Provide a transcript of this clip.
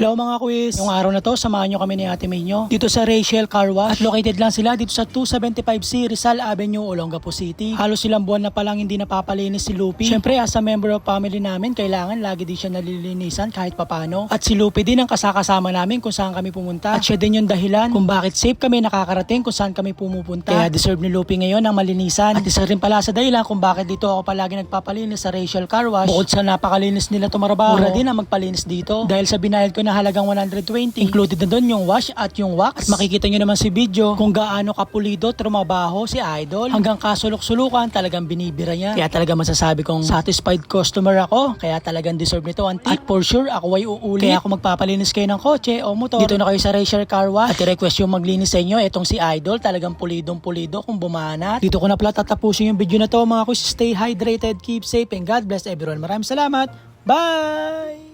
Hello mga quiz! Yung araw na to, samahan nyo kami ni Ate May nyo dito sa Rachel Car Wash. At located lang sila dito sa 275C Rizal Avenue, Olongapo City. Halos ilang buwan na palang hindi napapalinis si Lupi. Syempre, as a member of family namin, kailangan lagi din siya nalilinisan kahit papano. At si Lupi din ang kasakasama namin kung saan kami pumunta. At siya din yung dahilan kung bakit safe kami nakakarating kung saan kami pumupunta. Kaya deserve ni Lupi ngayon ang malinisan. At isa rin pala sa dahilan kung bakit dito ako palagi nagpapalinis sa Rachel Car Wash. Bukod sa napakalinis nila tumarabaho, mura din ang magpalinis dito. Dahil sa binayad ko na halagang 120, included na doon yung wash at yung wax. At makikita nyo naman si video kung gaano kapulido trumabaho si Idol. Hanggang kasulok-sulukan talagang binibira niya. Kaya talaga masasabi kong satisfied customer ako. Kaya talagang deserve nito ang tip. At for sure ako ay uulit. Kaya kung magpapalinis kayo ng kotse o motor, dito na kayo sa Rachel Car Wash. At i-request yung maglinis sa inyo. Etong si Idol talagang pulidong-pulido kung bumanat. Dito ko na pala tatapusin yung video na to mga kuys. Stay hydrated, keep safe, and God bless everyone. Maraming salamat. Bye!